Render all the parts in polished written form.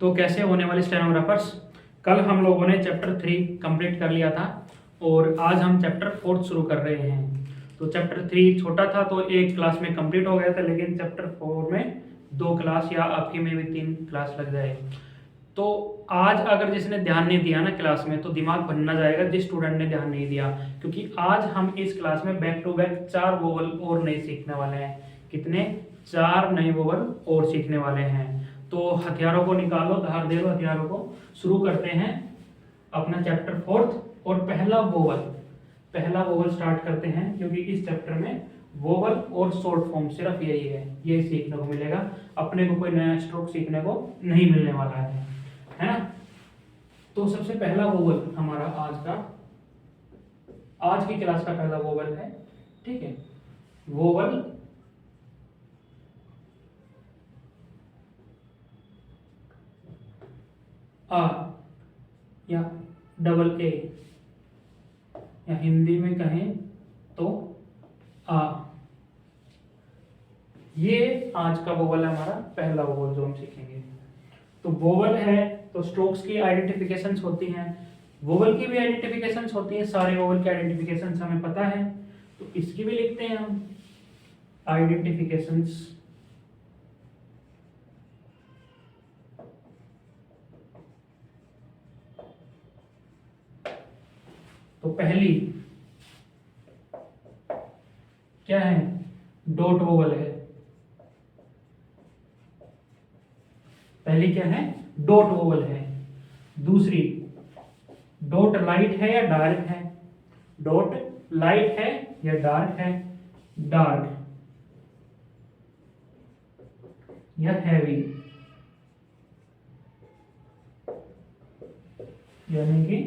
तो कैसे होने वाले स्टेनोग्राफर्स। कल हम लोगों ने चैप्टर 3 कंप्लीट कर लिया था और आज हम चैप्टर 4 शुरू कर रहे हैं। तो चैप्टर 3 छोटा था तो एक क्लास में कंप्लीट हो गया था, लेकिन चैप्टर 4 में 2 क्लास या आपकी में भी 3 क्लास लग जाए। तो आज अगर जिसने ध्यान नहीं दिया ना क्लास में, तो दिमाग बनना जाएगा जिस स्टूडेंट ने ध्यान नहीं दिया, क्योंकि आज हम इस क्लास में बैक टू बैक 4 वोवल और नए सीखने वाले हैं। कितने? 4 नए वोवल और सीखने वाले हैं। तो हथियारों को निकालो, धार दे दो हथियारों को। शुरू करते हैं अपना चैप्टर 4 और पहला वोवल स्टार्ट करते हैं, क्योंकि इस चैप्टर में वोवल और शॉर्ट फॉर्म सिर्फ यही है, ये सीखने को मिलेगा। अपने को कोई नया स्ट्रोक सीखने को नहीं मिलने वाला है ना। तो सबसे पहला वोवल हमारा आज की क्लास का पहला वोवल है, ठीक है। वोवल आ या डबल ए, या हिंदी में कहें तो आ। ये आज का वोवल है, हमारा पहला वोवल जो हम सीखेंगे। तो वोवल है तो स्ट्रोक्स की आइडेंटिफिकेशंस होती हैं, वोवल की भी आइडेंटिफिकेशंस होती हैं। सारे वोवल की आइडेंटिफिकेशंस हमें पता है, तो इसकी भी लिखते हैं हम आइडेंटिफिकेशंस। तो पहली क्या है? डॉट वोवल है। पहली क्या है? डॉट वोवल है। दूसरी डॉट लाइट है या डार्क है? डॉट लाइट है या डार्क है? डार्क या हैवी, यानी कि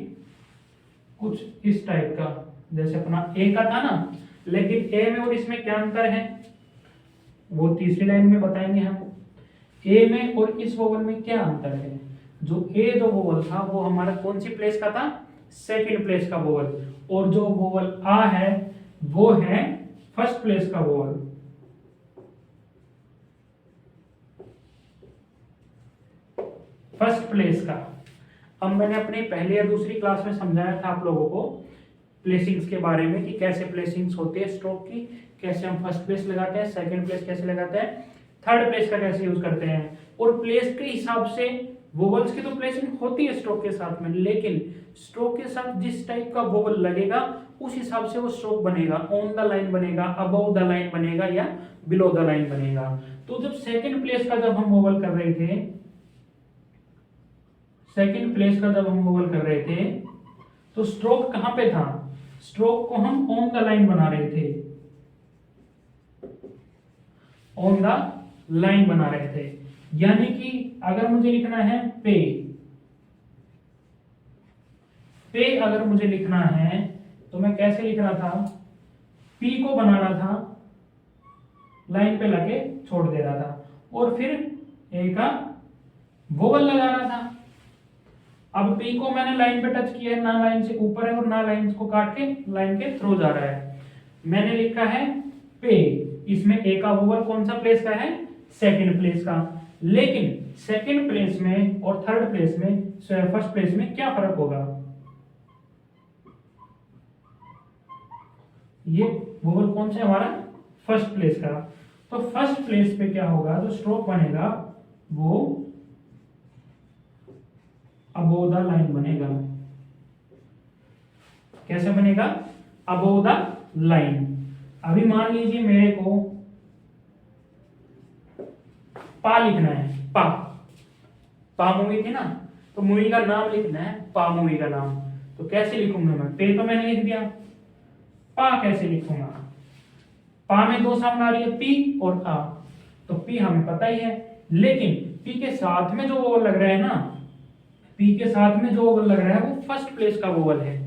कुछ इस टाइप का, जैसे अपना ए का था ना। लेकिन ए में और इसमें क्या अंतर है वो तीसरी लाइन में बताएंगे हम। ए में और इस वोवल में क्या अंतर है? जो वोवल था वो हमारा कौन सी प्लेस का था? सेकंड प्लेस का वोवल। और जो वोवल आ है वो है फर्स्ट प्लेस का वोवल। फर्स्ट प्लेस का। अब मैंने अपनी पहली या दूसरी क्लास में समझाया था आप लोगों को प्लेसिंग्स के बारे में कि कैसे प्लेसिंग्स होती है स्ट्रोक की, कैसे हम फर्स्ट प्लेस लगाते हैं, सेकंड प्लेस कैसे लगाते हैं, थर्ड प्लेस का कैसे यूज करते हैं। और प्लेस के हिसाब से वोवल्स की तो प्लेसिंग होती है स्ट्रोक के साथ में, लेकिन स्ट्रोक के साथ जिस टाइप का वोवल लगेगा उस हिसाब से वो स्ट्रोक बनेगा। ऑन द लाइन बनेगा, अबव द लाइन बनेगा या बिलो द लाइन बनेगा। तो जब सेकंड प्लेस का जब हम वोवल कर रहे थे, तो स्ट्रोक कहां पे था? स्ट्रोक को हम ऑन द लाइन बना रहे थे, ऑन द लाइन बना रहे थे। यानी कि अगर मुझे लिखना है पे अगर मुझे लिखना है तो मैं कैसे लिख रहा था? पी को बना रहा था, लाइन पे लाके छोड़ दे रहा था, और फिर ए का वोवल लगा रहा था। अब पी को मैंने लाइन पे टच किया है, ना लाइन से ऊपर है और ना लाइन को काट के लाइन के थ्रू जा रहा है। मैंने लिखा है पे, इसमें ए का वोवल कौन सा प्लेस का है? सेकंड प्लेस का। लेकिन सेकंड प्लेस में और थर्ड प्लेस में, फर्स्ट प्लेस में क्या फर्क होगा? ये वोवल कौन सा हमारा? फर्स्ट प्लेस का। तो फर्स्ट प्लेस पे क्या होगा? जो स्ट्रोक बनेगा वो अबोव द लाइन बनेगा। कैसे बनेगा? Above the line. अभी मान लीजिए मेरे को पा लिखना है, पा मूवी थी ना, तो मूवी का नाम लिखना है, पा मूवी का नाम। तो कैसे लिखूंगा मैं? पे तो मैंने लिख दिया, पा कैसे लिखूंगा? पा में 2 सामने आ रही है, पी और आ। तो पी हमें पता ही है, लेकिन पी के साथ में जो वोवल लग रहा है ना, पी के साथ में जो वोवल लग रहा है वो फर्स्ट प्लेस का वोवल है।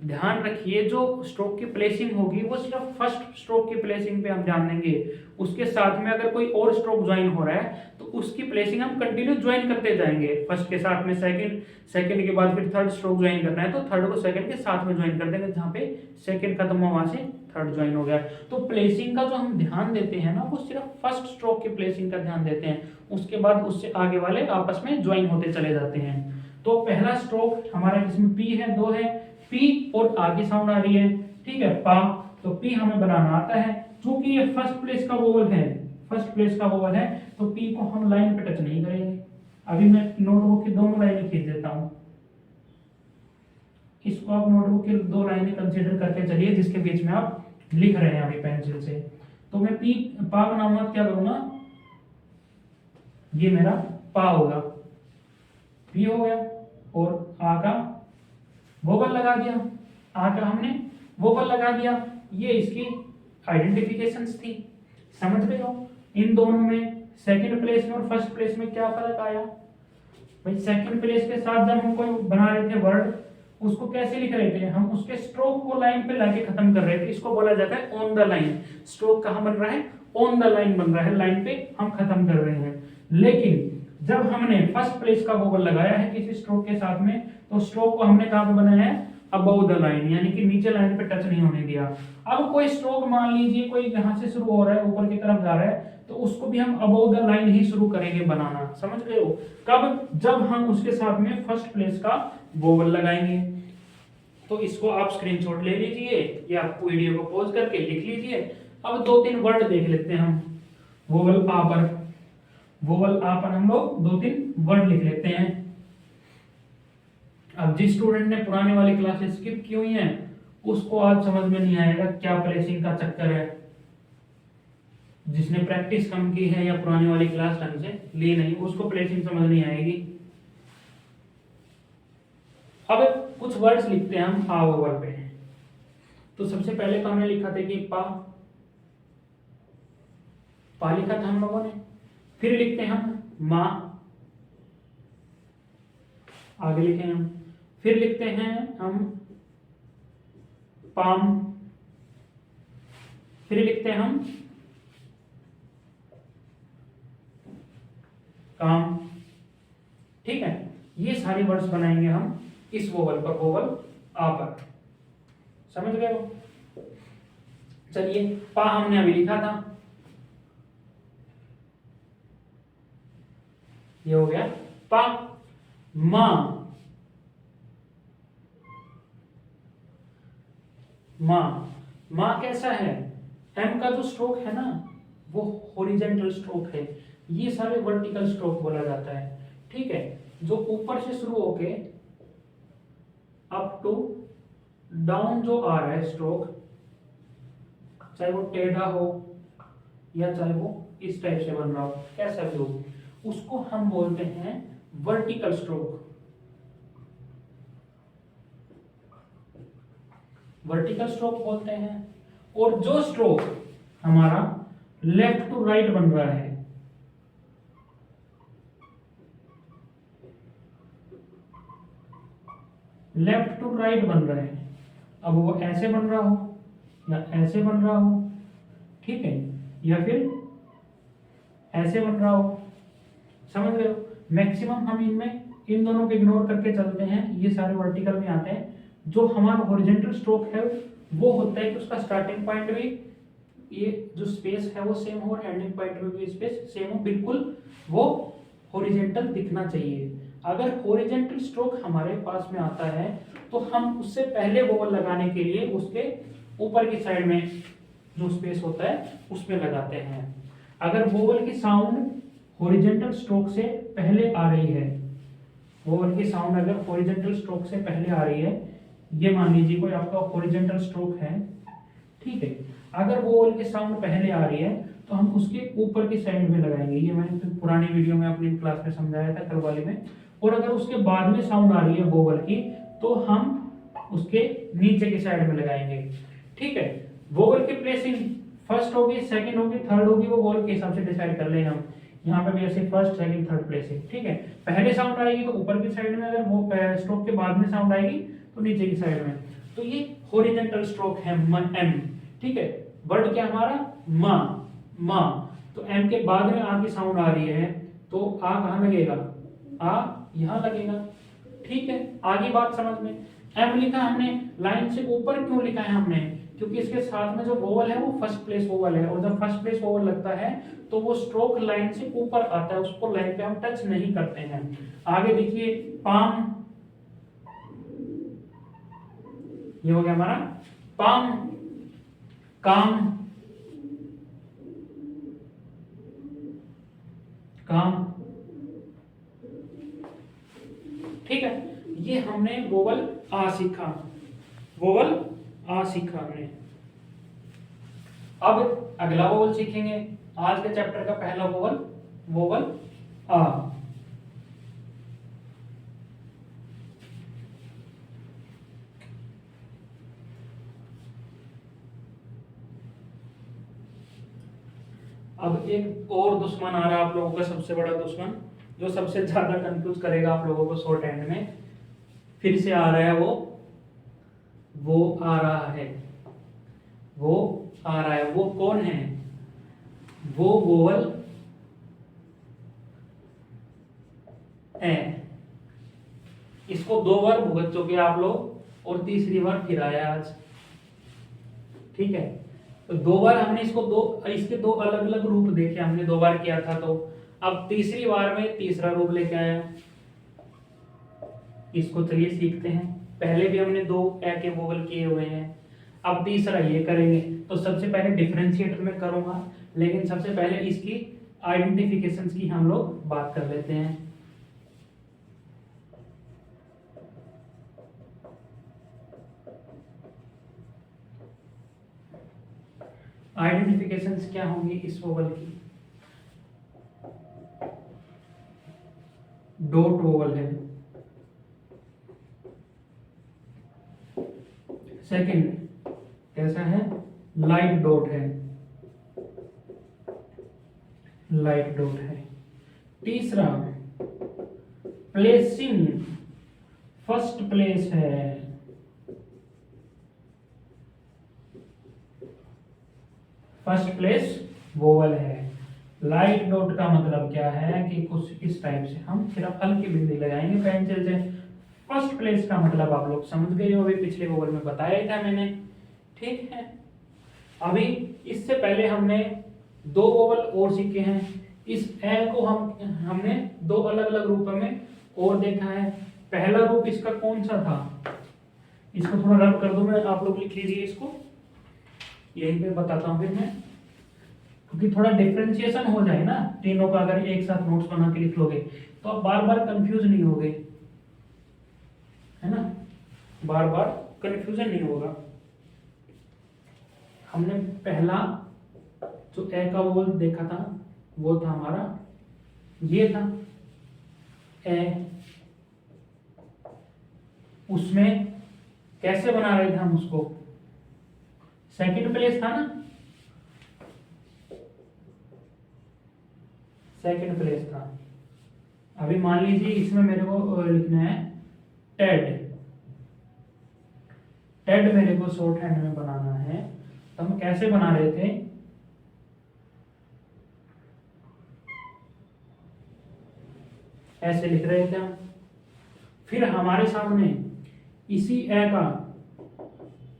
ध्यान रखिए, जो स्ट्रोक की प्लेसिंग होगी वो सिर्फ फर्स्ट स्ट्रोक की प्लेसिंग पे हम ध्यान देंगे। उसके साथ में अगर कोई और स्ट्रोक ज्वाइन हो रहा है तो उसकी प्लेसिंग हम कंटिन्यू ज्वाइन करते जाएंगे। फर्स्ट के साथ में सेकंड, सेकंड के बाद फिर थर्ड स्ट्रोक ज्वाइन करना है तो थर्ड को सेकंड के साथ में ज्वाइन कर देंगे, जहां पे सेकंड खत्म हुआ वहां से थर्ड ज्वाइन हो गया। तो प्लेसिंग का जो हम ध्यान देते हैं ना, वो सिर्फ फर्स्ट स्ट्रोक की प्लेसिंग का ध्यान देते हैं, उसके बाद उससे आगे वाले आपस में ज्वाइन होते चले जाते हैं। तो पहला स्ट्रोक हमारा जिसमें पी है, दो है, पी और आगे साउंड आ रही है, ठीक है, पा, तो पी हमें बनाना आता है। चूंकि ये फर्स्ट प्लेस का वोवल है, फर्स्ट प्लेस का वोवल है, तो पी को हम लाइन पे टच नहीं करेंगे। अभी मैं नोटबुक की दोनों लाइनें खींच देता हूं, इसको आप नोटबुक की दो लाइनें कंसीडर करके चलिए जिसके बीच में आप लिख रहे हैं अभी पेंसिल से। तो मैं पी पा बनाऊंगा, क्या करूंगा, ये मेरा पा होगा, पी हो गया, और आ का वोवल लगा दिया, आ का हमने वोवल लगा दिया। ये इसकी आइडेंटिफिकेशंस थी, समझ रहे हो। इन दोनों में सेकंड प्लेस में और फर्स्ट प्लेस में क्या फर्क आया भाई। सेकंड प्लेस के साथ जब हम कोई बना रहे थे वर्ड, उसको कैसे लिख रहे थे, हम उसके स्ट्रोक को लाइन पे लाके खत्म कर रहे थे, इसको बोला जाता है ऑन द लाइन। स्ट्रोक कहां बन रहा है, ऑन द लाइन बन रहा है, लाइन पे हम खत्म कर रहे हैं। लेकिन जब हमने फर्स्ट प्लेस का वोवल लगाया है किसी स्ट्रोक के साथ में, तो स्ट्रोक को हमने कहां पे बनाया है, अबव द लाइन, यानी कि नीचे लाइन पे टच नहीं होने दिया। अब कोई स्ट्रोक मान लीजिए कोई यहां से शुरू हो रहा है ऊपर की तरफ जा रहा है, तो उसको भी हम अबव द लाइन ही शुरू करेंगे बनाना, समझ रहे हो। कब, जब हम उसके साथ में फर्स्ट प्लेस का वोवल लगाएंगे। तो इसको आप स्क्रीनशॉट ले लीजिए या आप वीडियो को पॉज करके लिख लीजिए। अब दो तीन वर्ड देख लेते हैं हम, वोवल आ पर, वोवल आ पर हम लोग दो तीन वर्ड लिख लेते हैं। अब जिस स्टूडेंट ने पुराने वाली क्लासेस स्किप की हुई हैं, उसको आज समझ में नहीं आएगा क्या प्लेसिंग का चक्कर है। जिसने प्रैक्टिस कम की है या पुरानी वाली क्लास ढंग से ली नहीं, उसको प्लेसिंग समझ नहीं आएगी। अब कुछ वर्ड्स लिखते हैं हम आ वोवल पे। तो सबसे पहले तो हमने लिखा था कि पा, पा लिखा था हम लोगों ने। फिर लिखते हैं हम मां, आगे लिखे हम। फिर लिखते हैं हम पाम, फिर लिखते हैं हम काम, ठीक है। ये सारे वर्ड्स बनाएंगे हम इस वोवल पर, वोवल आ पर, समझ गए हो। चलिए, पा हमने अभी लिखा था, ये हो गया पा। मां, मां, मां कैसा है, एम का जो स्ट्रोक है ना, वो हॉरिजॉन्टल स्ट्रोक है, ये सारे वर्टिकल स्ट्रोक बोला जाता है, ठीक है। जो ऊपर से शुरू होके अप टू डाउन जो आ रहा है स्ट्रोक, चाहे वो टेढ़ा हो या चाहे वो इस टाइप से बन रहा हो, कैसा भी हो, उसको हम बोलते हैं वर्टिकल स्ट्रोक, वर्टिकल स्ट्रोक बोलते हैं। और जो स्ट्रोक हमारा लेफ्ट टू राइट बन रहा है, लेफ्ट टू राइट बन रहा है, अब वो ऐसे बन रहा हो या ऐसे बन रहा हो, ठीक है, या फिर ऐसे बन रहा हो, समझ रहे हो। मैक्सिमम हम इनमें इन दोनों को इग्नोर करके चलते हैं, ये सारे वर्टिकल में आते हैं। जो हमारा हॉरिजॉन्टल स्ट्रोक है वो होता है कि उसका स्टार्टिंग पॉइंट भी, ये जो स्पेस है वो सेम हो और एंडिंग पॉइंट में भी स्पेस सेम हो, बिल्कुल वो हॉरिजॉन्टल दिखना चाहिए। अगर हॉरिजॉन्टल स्ट्रोक हमारे पास में आता है तो हम उससे पहले वोवल लगाने के लिए उसके ऊपर की साइड में जो स्पेस होता है उसमें लगाते हैं। अगर वोवल की साउंड हॉरिजॉन्टल स्ट्रोक से पहले आ रही है, वोवल की साउंड अगर हॉरिजॉन्टल स्ट्रोक से पहले आ रही है, ये मान लीजिए कोई आपका हॉरिजॉन्टल स्ट्रोक है, ठीक है, अगर वोवल की साउंड पहले आ रही है तो हम उसके ऊपर की साइड में लगाएंगे, ये मैंने पुरानी वीडियो में अपनी क्लास में समझाया था, कल वाले में। और अगर उसके बाद में साउंड आ रही है वोवल की, तो हम उसके नीचे की साइड में लगाएंगे, ठीक है। वोवल की प्लेसिंग फर्स्ट होगी, सेकंड होगी, थर्ड होगी, वो वोवल के हिसाब से डिसाइड कर लेंगे हम। यहाँ पे भी ऐसे फर्स्ट सेकंड थर्ड प्लेसिंग, ठीक है। पहले साउंड आएगी तो ऊपर की साइड में, अगर वो स्ट्रोक के बाद में साउंड आएगी तो नीचे की साइड में। तो ये हॉरिजॉन्टल स्ट्रोक है एम, ठीक है। वर्ड क्या हमारा मां, मां, तो एम के बाद में आ की साउंड आ रही है तो आ कहाँ लगेगा, आ यहां लगेगा, ठीक है। आगे बात समझ में। एम लिखा हमने, लाइन से ऊपर क्यों लिखा है हमने, क्योंकि इसके साथ में जो वोवल है वो फर्स्ट प्लेस वोवल है, और जब फर्स्ट प्लेस वोवल लगता है तो वो स्ट्रोक लाइन से ऊपर आता है, उसको लाइन पे हम टच नहीं करते हैं। आगे देखिए पाम, ये हो गया हमारा पाम, काम, काम, ठीक है। ये हमने वोवल आ सीखा, वोवल आ सीखा हमने। अब अगला वोवल सीखेंगे, आज के चैप्टर का पहला वोवल, वोवल आ। अब एक और दुश्मन आ रहा है आप लोगों का, सबसे बड़ा दुश्मन, जो सबसे ज्यादा कंफ्यूज करेगा आप लोगों को शॉर्ट हैंड में, फिर से आ रहा है वो आ रहा है, वो आ रहा है। वो कौन है? वो वोवल है। इसको 2 बार भुगत चुके आप लोग, और तीसरी बार फिर आया आज, ठीक है। तो 2 बार हमने इसके दो अलग अलग रूप देखे, हमने 2 बार किया था, तो अब तीसरी बार में तीसरा रूप लेके आया। इसको चलिए सीखते हैं। पहले भी हमने 2 ए के वोवल किए हुए हैं, अब तीसरा ये करेंगे। तो सबसे पहले डिफरेंशिएटर में करूंगा, लेकिन सबसे पहले इसकी आइडेंटिफिकेशन की हम लोग बात कर लेते हैं। आइडेंटिफिकेशंस क्या होंगी इस वोवल की? डॉट वोवल है, सेकंड कैसा है? लाइट डॉट है, लाइट डॉट है। तीसरा प्लेसिंग, फर्स्ट प्लेस है, फर्स्ट प्लेस वोवल है। लाइट डॉट का मतलब क्या है कि कुछ इस टाइप से हम सिर्फ हल्की बिंदी लगाएंगे पेंसिल से। फर्स्ट प्लेस का मतलब आप लोग समझ गए हो, अभी पिछले वोवल में बताया ही था मैंने, ठीक है। अभी इससे पहले हमने 2 वोवल और सीखे हैं। इस ए को हमने 2 अलग अलग रूपों में और देखा है। पहला रूप इसका कौन सा था? इसको थोड़ा रब कर दो, मैं, आप लोग लिख लीजिए इसको, यहीं पे बताता हूँ फिर मैं, क्योंकि थोड़ा डिफरेंशिएशन हो जाए ना तीनों का। अगर एक साथ नोट्स बना के लिख लोगे तो आप बार बार कंफ्यूज नहीं होगे, है ना, बार बार कंफ्यूजन नहीं होगा। हमने पहला जो ए का वोवल देखा था वो था हमारा, ये था ए। उसमें कैसे बना रहे थे हम उसको? सेकंड प्लेस था ना, सेकंड प्लेस था। अभी मान लीजिए इसमें मेरे को लिखना है टेड, टेड मेरे को शॉर्ट हैंड में बनाना है, तो हम कैसे बना रहे थे? ऐसे लिख रहे थे हम। फिर हमारे सामने इसी ए का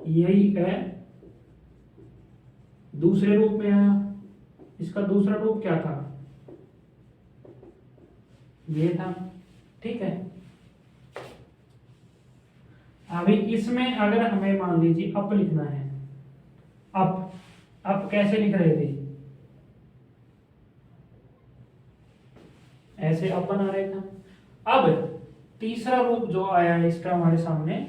यही ए दूसरे रूप में आया। इसका दूसरा रूप क्या था? ये था, ठीक है। अभी इसमें अगर हमें मान लीजिए अप लिखना है, अप कैसे लिख रहे थे? ऐसे अप बना रहे थे। अब तीसरा रूप जो आया है इसका हमारे सामने,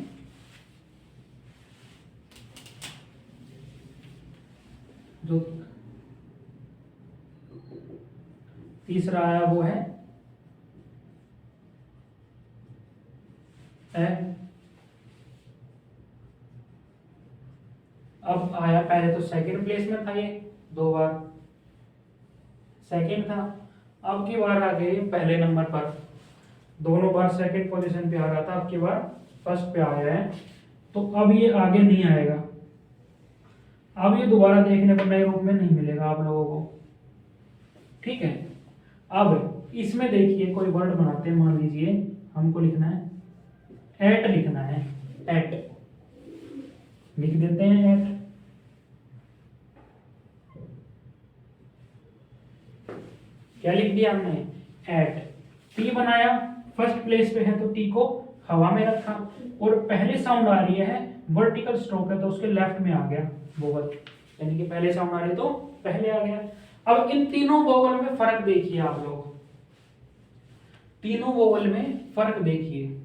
जो तीसरा आया वो है ए। अब आया, पहले तो सेकंड प्लेस में था, ये 2 बार सेकंड था, अब की बार आ गई पहले नंबर पर। दोनों बार सेकंड पोजीशन पे आ रहा था, अब की बार फर्स्ट पे आया है, तो अब ये आगे नहीं आएगा। अब ये दोबारा देखने को नए रूप में नहीं मिलेगा आप लोगों को, ठीक है। अब इसमें देखिए कोई वर्ड बनाते हैं, मान लीजिए हमको लिखना है एट, लिखना है एट, लिख देते हैं एट। क्या लिख दिया हमने, एट। टी बनाया, फर्स्ट प्लेस पे है तो टी को हवा में रखा, और पहले साउंड आ रही है वर्टिकल स्ट्रोक है तो उसके लेफ्ट में आ गया वोवल, यानी कि पहले साउंड आ रही है तो पहले आ गया। अब इन तीनों वोवल में फर्क देखिए आप लोग, तीनों वोवल में फर्क देखिए।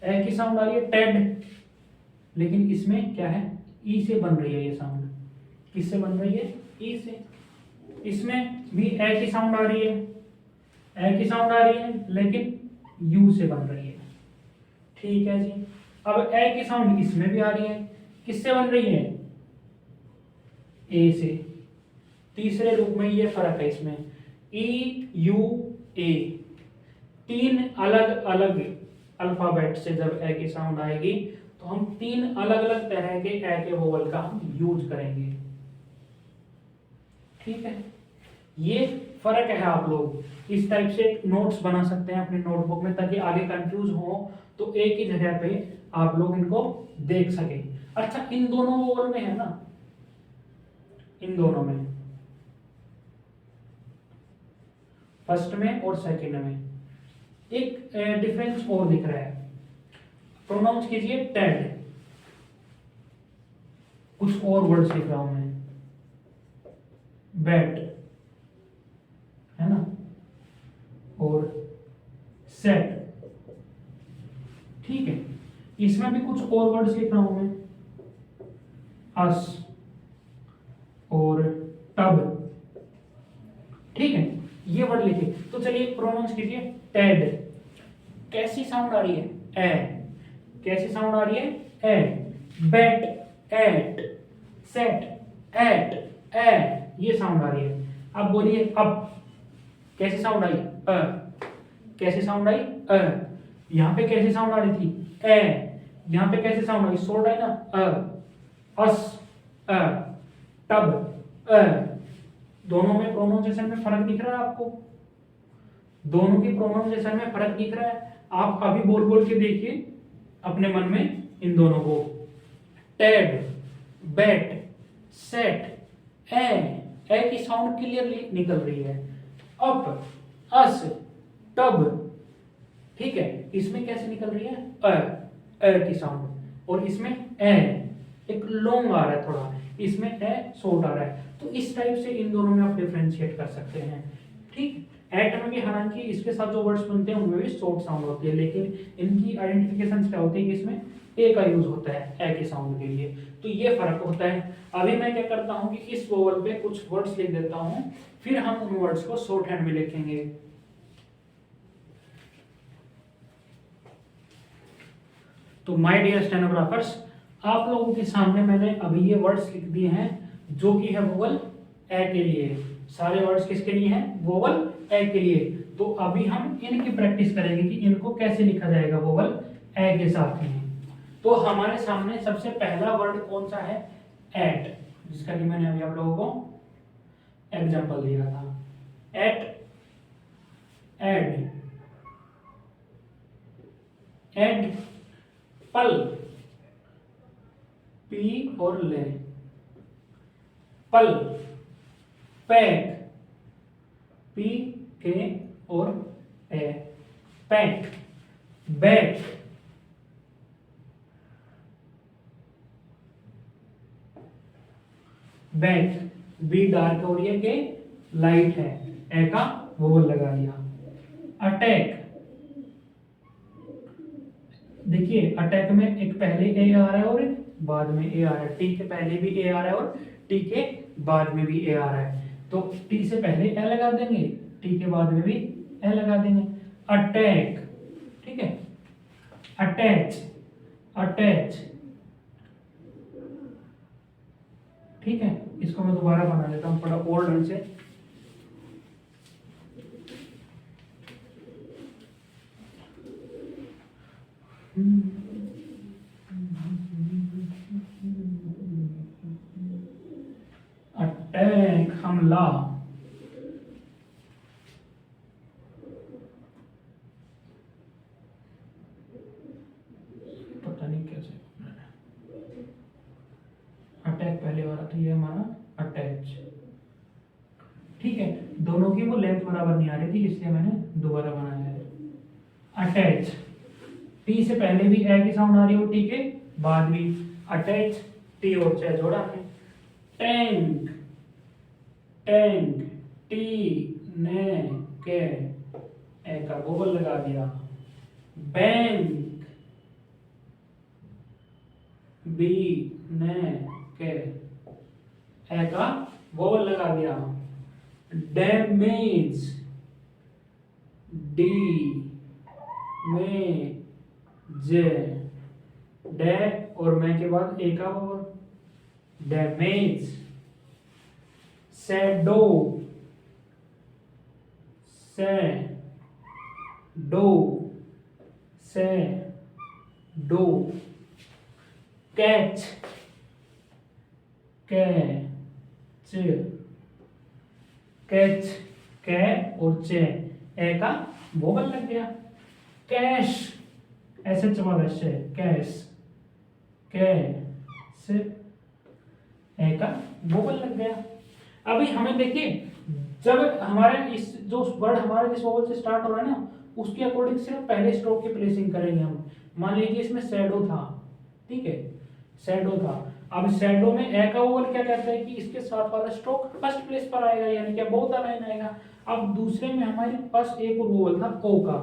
ए की साउंड आ रही है टेड, लेकिन इसमें क्या है, ई से बन रही है ये साउंड। किससे बन रही है, ई से। इसमें भी ए की साउंड आ रही है, ए की साउंड आ रही है लेकिन यू से बन रही है। ठीक है जी। अब ए की साउंड इसमें भी आ रही है, किससे बन रही है, ए से। तीसरे रूप में ये फर्क है इसमें, ई यू ए, तीन अलग अलग अल्फाबेट से जब ए की साउंड आएगी तो हम तीन अलग अलग तरह के ए के वोवल का हम यूज करेंगे। ठीक है, ये फर्क है। आप लोग इस टाइप से नोट्स बना सकते हैं अपनी नोटबुक में, ताकि आगे कंफ्यूज हो तो एक ही जगह पे आप लोग इनको देख सकें। अच्छा, इन दोनों वोवल में है ना, इन दोनों में, फर्स्ट में और सेकंड में एक डिफरेंस और दिख रहा है। प्रोनाउंस कीजिए टेड, कुछ और वर्ड्स लिख रहा हूं मैं, बैट है ना, और सेट। ठीक है, इसमें भी कुछ और वर्ड्स लिख रहा हूं मैं, अस और टब। ठीक है, ये वर्ड लिखिए। तो चलिए प्रोनाउंस कीजिए टेड। कैसी साउंड आ रही है, ए। कैसी साउंड आ रही है, A. Bat, at. Set, at, A, ये साउंड आ रही है। अब बोलिए अब, कैसी साउंड आई, अ। कैसी साउंड आई, अ। यहां पे कैसी साउंड आ रही थी, ए। यहां पे कैसी साउंड आई, शॉर्ट आई ना, अ। अस, अ। टब, अ। दोनों में प्रोनाउंसिएशन में फर्क दिख रहा है आपको, दोनों की प्रोनाउंसिएशन में फर्क दिख रहा है। आप अभी बोल बोल के देखिए अपने मन में इन दोनों को, टेड, बैट, सेट, ए की साउंड क्लियरली निकल रही है। अप, अस, टब। ठीक है, इसमें कैसे निकल रही है, अ की साउंड, और इसमें ए एक लॉन्ग आ रहा है थोड़ा, इसमें ए शॉर्ट आ रहा है। तो इस टाइप से इन दोनों में आप डिफरेंशिएट कर सकते हैं। ठीक, एट में भी हालांकि इसके साथ जो वर्ड्स बनते हैं उनमें भी शॉर्ट साउंड होती है, लेकिन इनकी आइडेंटिफिकेशन क्या होती है कि इसमें ए का यूज होता है ए के साउंड के लिए, तो ये फर्क होता है। अभी मैं क्या करता हूँ कि इस वोवल पे कुछ वर्ड्स लिख देता हूँ, फिर हम उन वर्ड्स को शॉर्ट हैंड में लिखेंगे। तो माय डियर स्टेनोग्राफर्स, आप लोगों के सामने मैंने अभी ये वर्ड्स लिख दिए हैं जो कि है वोवल ए के लिए। सारे वर्ड्स किसके लिए हैं, वोवल ए के लिए। तो अभी हम इनकी प्रैक्टिस करेंगे कि इनको कैसे लिखा जाएगा वोवल ए के साथ में। तो हमारे सामने सबसे पहला वर्ड कौन सा है, एट, जिसका कि मैंने अभी आप लोगों को एग्जांपल दिया था। At, add, add, pal, P और ले, पल, पैक, पी के और A, pack, bat, back, B dark हो रही है के लाइट है, ए का वोवल लगा दिया। अटैक, देखिए अटैक में एक पहले ए आ रहा है और एक बाद में ए आ रहा है, टी के पहले भी ए आ रहा है और टी के बाद में भी ए आ रहा है, तो टी से पहले ए लगा देंगे, टी के बाद में भी ए लगा देंगे। अटैक, ठीक है, अटैच, अटैच, ठीक है। इसको मैं दोबारा बना लेता हूँ थोड़ा और ढंग से। अटैक, हमला, पता नहीं कैसे, अटैक पहले वाला था, ये हमारा अटैच, ठीक है। दोनों की वो लेंथ बराबर नहीं आ रही थी, इसलिए मैंने दोबारा बनाया है। अटैच, टी से पहले भी ए की साउंड आ रही हो, टी के बाद भी अटैच, टी और च जोड़ा है। टैंक, टैंक, टी ने के ए का वोवल लगा दिया। बैंक, बी ने के ए का वोवल लगा दिया। डैमेज, डी में जे, डे और मैं के बाद ए का वोवल, डैमेज। शैडो, से डो, से डो। कैच, कैच, कैच, कै और चे ए का वोवल लग गया। कैश, ऐसे चमक से कैश, कैश ए का वोवल लग गया। अभी हमें देखिए, जब हमारे इस जो वर्ड हमारा जिस वोवल से स्टार्ट हो रहा है ना, उसके अकॉर्डिंग सिर्फ पहले स्ट्रोक की प्लेसिंग करेंगे हम। मान लीजिए इसमें शैडो था, ठीक है, शैडो था। अब शैडो में ए का वोवल क्या कहता है कि इसके साथ वाला स्ट्रोक फर्स्ट प्लेस पर आएगा, यानी कि बोथ द लाइन आएगा। अब दूसरे में हमारे पास एक और वोवल था ओ का।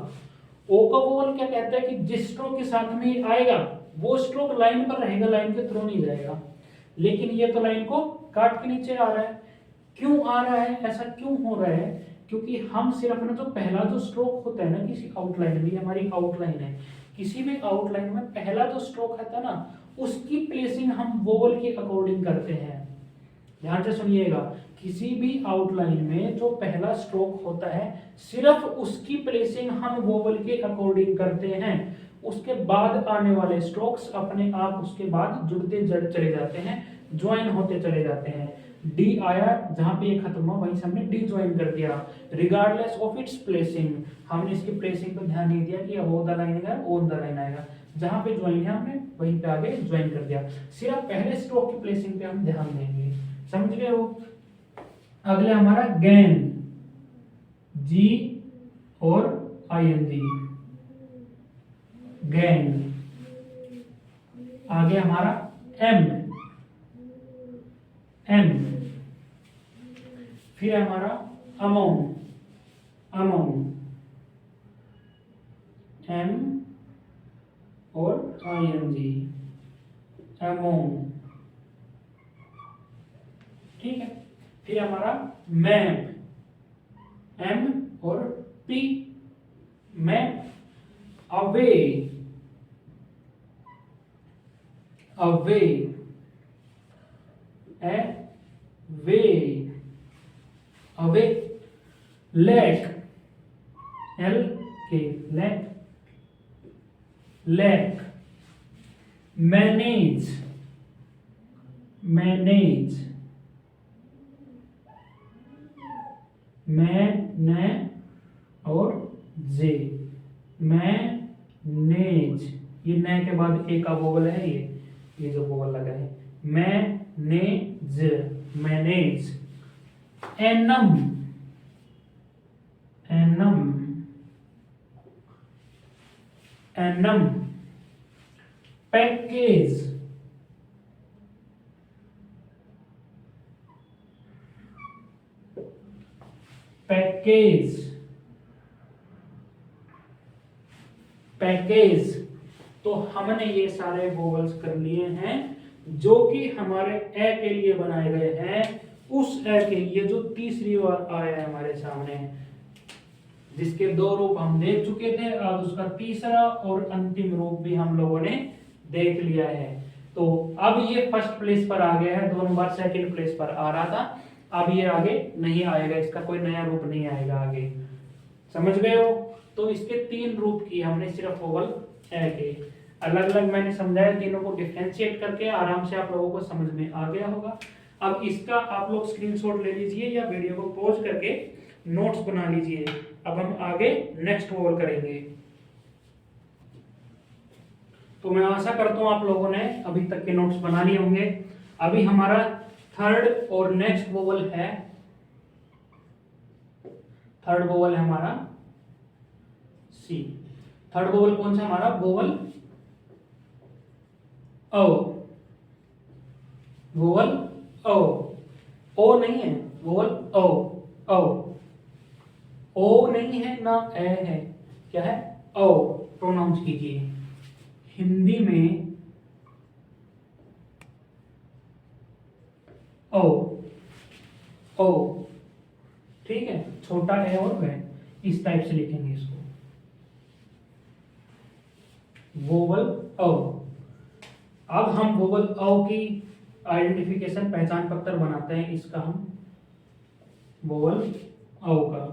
ओ का वोवल क्या कहता है कि जिस स्ट्रोक के साथ में आएगा वो स्ट्रोक लाइन पर रहेगा, लाइन के थ्रू नहीं जाएगा। लेकिन ये तो लाइन को काट के नीचे आ रहा है। क्यों आ रहा है, ऐसा क्यों हो रहा है? क्योंकि हम सिर्फ ना जो पहला जो स्ट्रोक होता है ना किसी आउटलाइन में, हमारी आउटलाइन है, किसी भी आउटलाइन में पहला जो स्ट्रोक होता है ना, उसकी प्लेसिंग हम वोवल के अकॉर्डिंग करते हैं। ध्यान से सुनिएगा, किसी भी आउटलाइन में जो पहला स्ट्रोक होता है सिर्फ उसकी प्लेसिंग हम वोवल के अकॉर्डिंग करते हैं। उसके बाद आने वाले स्ट्रोक्स अपने आप उसके बाद जुड़ते चले जाते हैं, ज्वाइन होते चले जाते हैं। डी आया, जहां पे ये खत्म हुआ वहीं से हमने डी ज्वाइन कर दिया। रिगार्डलेस ऑफ इट्स प्लेसिंग, हमने इसकी प्लेसिंग पर ध्यान नहीं दिया कि अब द लाइन आएगा, ऑन द लाइन आएगा। जहां पे ज्वाइन है हमने वहीं पे आगे ज्वाइन कर दिया। सिर्फ पहले स्ट्रोक की प्लेसिंग पे हम ध्यान देंगे, समझ गए हो? अगले हमारा गैंग, जी और आईएनजी, गैंग। आगे हमारा एम, एम। फिर हमारा अमोंग, अमोंग, एम और आईएनजी, अमोंग, ठीक है। फिर हमारा मैप, एम और P, map. Away, away, A way, away. Lack, L K, lack, lack. Manage, manage, mane और जे, मैनेज। ये न के बाद ए का वोवल है, ये जो वोवल लगा है, manage, manage. Annum, annum, annum. Package, package, package. तो हमने ये सारे वोवल्स कर लिए हैं जो कि हमारे ए के लिए बनाए गए हैं। उस ए के लिए जो तीसरी बार आया है हमारे सामने, जिसके दो रूप हम देख चुके थे, अब उसका तीसरा और अंतिम रूप भी हम लोगों ने देख लिया है। तो अब ये फर्स्ट प्लेस पर आ गया है, दोनों बार सेकंड प्लेस पर आ रहा था, अब ये आगे नहीं आएगा, इसका कोई नया रूप नहीं आएगा आगे, समझ गए हो? तो इसके तीन रूप की हमने सिर्फ वोवल ए के अलग अलग मैंने समझाया, तीनों को डिफरेंशिएट करके आराम से आप लोगों को समझ में आ गया होगा। अब इसका आप लोग स्क्रीनशॉट ले लीजिए या वीडियो को पॉज करके नोट्स बना लीजिए। अब हम आगे नेक्स्ट वोवल करेंगे। तो मैं आशा करता हूं आप लोगों ने अभी तक के नोट्स बना लिए होंगे। अभी हमारा थर्ड और नेक्स्ट वोवल है थर्ड वोवल है हमारा सी। थर्ड वोवल कौन सा हमारा? वोवल ओ। वोवल ओ नहीं है, वोवल ओ। ओ नहीं है ना ए है, क्या है? ओ। प्रोनाउंस कीजिए हिंदी में ओ। ठीक है, छोटा है और वह, इस टाइप से लिखेंगे इसको, वोवल ओ। अब हम वोवल ओ की आइडेंटिफिकेशन, पहचान पत्र बनाते हैं इसका हम, वोवल ओ का।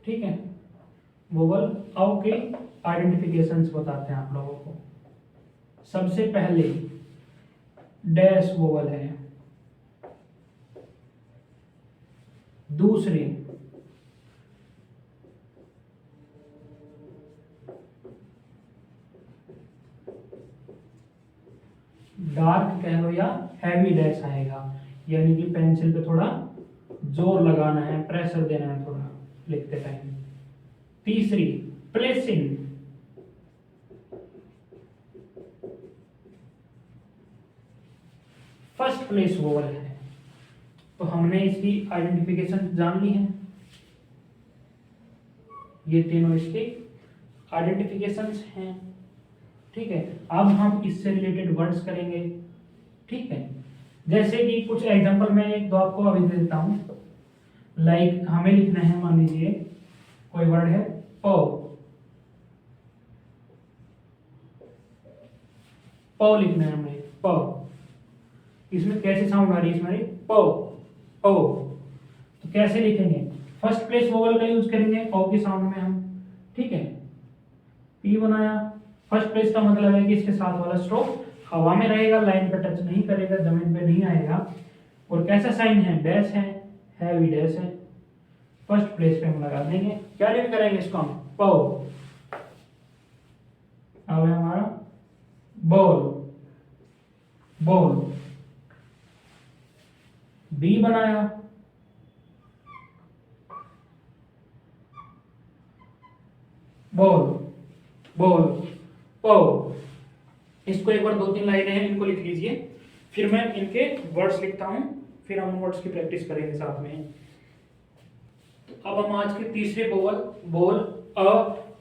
ठीक है, वोवल ओ के आइडेंटिफिकेशंस बताते हैं आप लोगों को। सबसे पहले डैश वोवल है, दूसरे डार्क कह लो या हैवी डैश आएगा, यानी कि पेंसिल पे थोड़ा जोर लगाना है, प्रेशर देना है थोड़ा लिखते टाइम। तीसरी प्लेसिंग, फर्स्ट प्लेस वोवल है, तो हमने इसकी आइडेंटिफिकेशन जान ली है। ये तीनों इसके आइडेंटिफिकेशंस हैं। ठीक है, अब हम इससे रिलेटेड वर्ड्स करेंगे। ठीक है, जैसे कि कुछ एग्जांपल मैं एक दो आपको अभी दे देता हूं। लाइक हमें लिखना है, मान लीजिए कोई वर्ड है पो। पो लिखना है हमें, पो। इसमें कैसे साउंड आ रही है इसमें? पो ओ। तो कैसे लिखेंगे? फर्स्ट प्लेस वोवल का यूज करेंगे ओ के साउंड में हम। ठीक है, पी बनाया, फर्स्ट प्लेस का मतलब है कि इसके साथ वाला स्ट्रोक हवा में रहेगा, लाइन पे टच नहीं करेगा, जमीन पे नहीं आएगा। और कैसा साइन है? डैश है, हैवी डैश है। फर्स्ट प्लेस पे हम लगा देंगे। क्या रीड करेंगे इसको हम? पो। अब है हमारा बॉल, बॉल। बी बनाया, बॉल, बॉल, पो। इसको एक बार दो तीन लाइनें हैं, इनको लिख लीजिए, फिर मैं इनके वर्ड्स लिखता हूं, फिर हम वर्ड्स की प्रैक्टिस करेंगे साथ में। तो अब हम आज के तीसरे वोवल, बोल अ,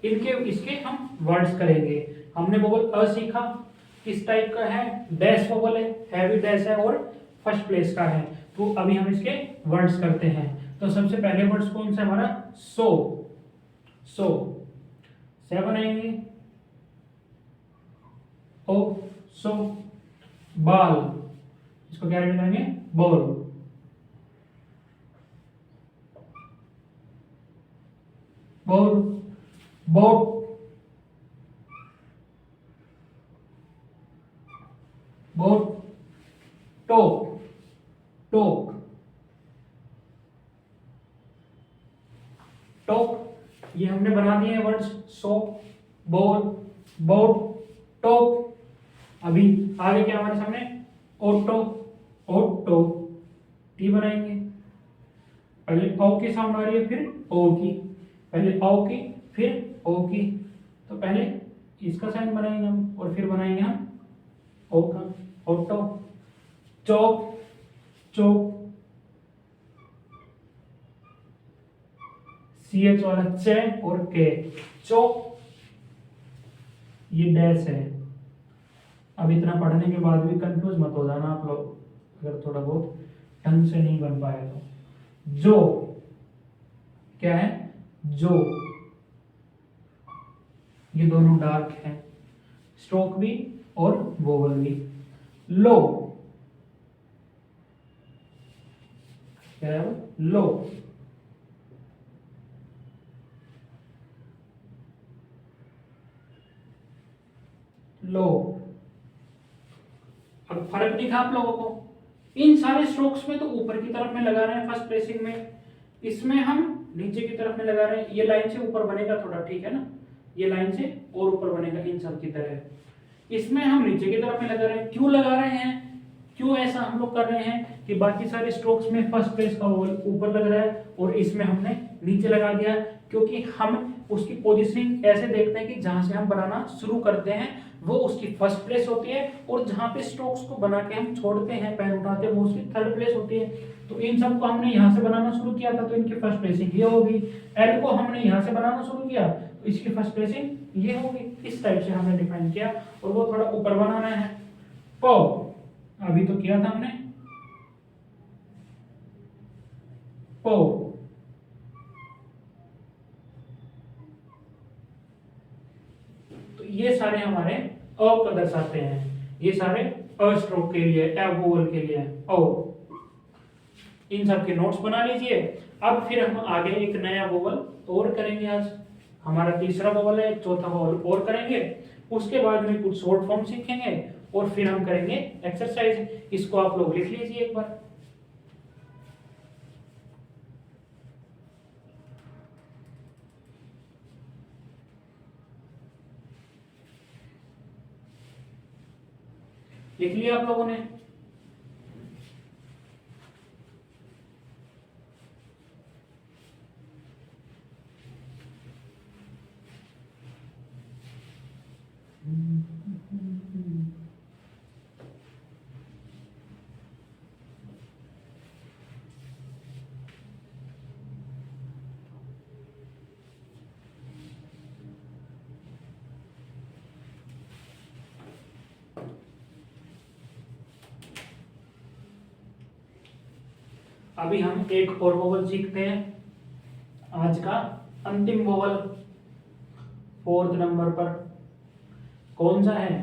इनके इसके हम वर्ड्स करेंगे। हमने वोवल अ सीखा, किस टाइप का है? डैश वोवल है, हैवी डैश है और फर्स्ट प्लेस का है। तो अभी हम इसके वर्ड्स करते हैं। तो सबसे पहले वर्ड्स कौन सा हमारा? सो। सो से बनाएंगे ओ, सो। बाल, इसको क्या रीड करेंगे? बॉल। Ball, boat, boat. टोक, टोक, टोक। ये हमने बना दिए वर्ड्स, सो, बॉल, बोट, टोक। अभी आगे क्या हमारे सामने? Auto, auto. टी बनाएंगे, पहले ओ की साउंड आ रही है, फिर ओ की, पहले ओ की फिर ओ की। तो पहले इसका साइन बनाएंगे हम और फिर बनाएंगे हम ओ का, ऑटो। चौक, चौक। सी एच वाला चे और के, चौक। ये डैश है। अब इतना पढ़ने के बाद भी कंफ्यूज मत हो जाना आप लोग, अगर थोड़ा बहुत ढंग से नहीं बन पाए तो। जो, क्या है? जो। ये दोनों डार्क है, स्ट्रोक भी और वोवल भी। लो, क्या है? लो। लो। अब फर्क दिखा आप लोगों को? इन सारे स्ट्रोक्स में तो ऊपर की तरफ में लगा रहे हैं फर्स्ट प्लेसिंग में, इसमें हम नीचे की तरफ में लगा रहे हैं। ये लाइन से ऊपर बनेगा थोड़ा, ठीक है ना? ये लाइन से और ऊपर बनेगा इन सब की तरह। इसमें हम नीचे की तरफ में लगा रहे हैं। क्यों लगा रहे हैं, क्यों ऐसा हम लोग कर रहे हैं कि बाकी सारे स्ट्रोक्स में फर्स्ट प्लेस का वोवल ऊपर लग रहा है और इसमें हमने नीचे लगा दिया, क्योंकि हम उसकी पोजीशनिंग ऐसे देखते हैं कि जहां से हम बनाना शुरू करते हैं वो उसकी फर्स्ट प्लेस होती है, और जहां पे स्ट्रोक्स को बना के हम छोड़ते हैं, पेन उठाते हैं, वो उसकी थर्ड प्लेस होती है। तो इन सब को हमने यहाँ से बनाना शुरू किया था तो इनकी फर्स्ट प्लेसिंग ये होगी। एल को हमने यहाँ से बनाना शुरू किया तो इसकी फर्स्ट प्लेसिंग ये होगी। इस टाइप से हमने डिफाइन किया, और वो थोड़ा ऊपर बनाना है। पो अभी तो किया था हमने, पो तो ये सारे हमारे अ को दर्शाते हैं, ये सारे अ स्ट्रोक के लिए, ए वोवल के लिए ओ। इन सब के नोट्स बना लीजिए। अब फिर हम आगे एक नया वोवल और करेंगे। आज हमारा तीसरा वोवल है, चौथा वोवल और करेंगे। उसके बाद में कुछ शॉर्ट फॉर्म सीखेंगे और फिर हम करेंगे एक्सरसाइज। इसको आप लोग लिख लीजिए एक बार। लिख लिया आप लोगों ने? अभी हम एक और वोवल सीखते हैं। आज का अंतिम वोवल 4th नंबर पर कौन सा है?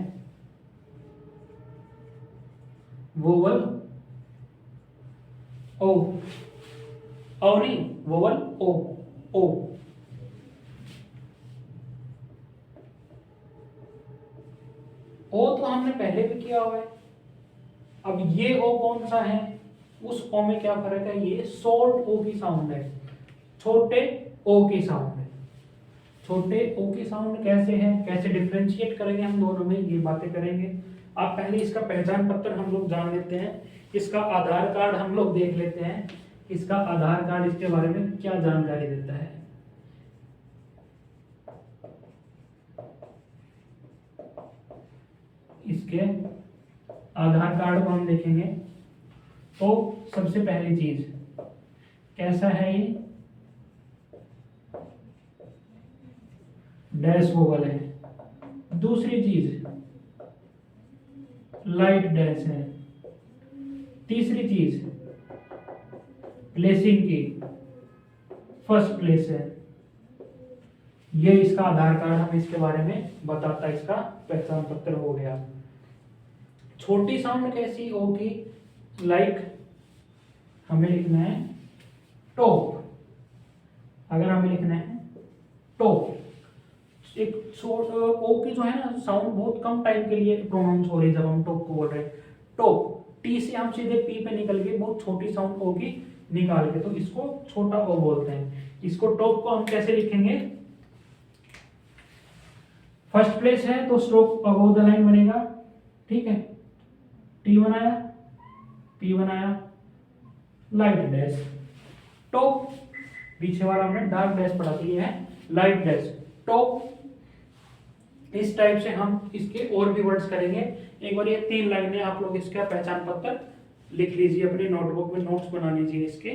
वोवल ओ। ओ नहीं, वोवल ओ। ओ ओ तो हमने पहले भी किया हुआ है। अब ये ओ कौन सा है? उस ओ में क्या फर्क है? ये शॉर्ट ओ की साउंड है, छोटे ओ की साउंड है। छोटे ओ की साउंड कैसे है, कैसे डिफरेंशिएट करेंगे हम दोनों में, ये बातें करेंगे। आप पहले इसका पहचान पत्र हम लोग जान लेते हैं, इसका आधार कार्ड हम लोग देख लेते हैं, इसका आधार कार्ड इसके बारे में क्या जानकारी देता है। इसके आधार कार्ड को हम देखेंगे तो सबसे पहली चीज कैसा है, ये डैश वोवल है। दूसरी चीज लाइट डैश है। तीसरी चीज प्लेसिंग की फर्स्ट प्लेस है। ये इसका आधार कार्ड हमें इसके बारे में बताता है, इसका पहचान पत्र हो गया। छोटी साउंड कैसी होगी? लाइक हमें लिखना है टॉप। अगर हमें लिखना है टॉप, एक ओ की जो है ना साउंड बहुत कम टाइम के लिए प्रोनाउंस हो रही है जब हम टॉप को बोल रहे हैं। टॉप, टी से हम सीधे पी पे निकल के बहुत छोटी साउंड ओ की निकाल के, तो इसको छोटा ओ बोलते हैं। इसको टॉप को हम कैसे लिखेंगे? फर्स्ट प्लेस है तो स्ट्रोक अबव द लाइन बनेगा, ठीक है। टी बनाया, पी बनाया, लाइट डैश। टॉप पीछे वाला हमने डार्क डैश पढ़ा दिया है, लाइट डैश टॉप। इस टाइप से हम इसके और भी वर्ड्स करेंगे। एक बार ये 3 लाइनें आप लोग इसका पहचान पत्र लिख लीजिए, अपनी नोटबुक में नोट्स बना लीजिए इसके,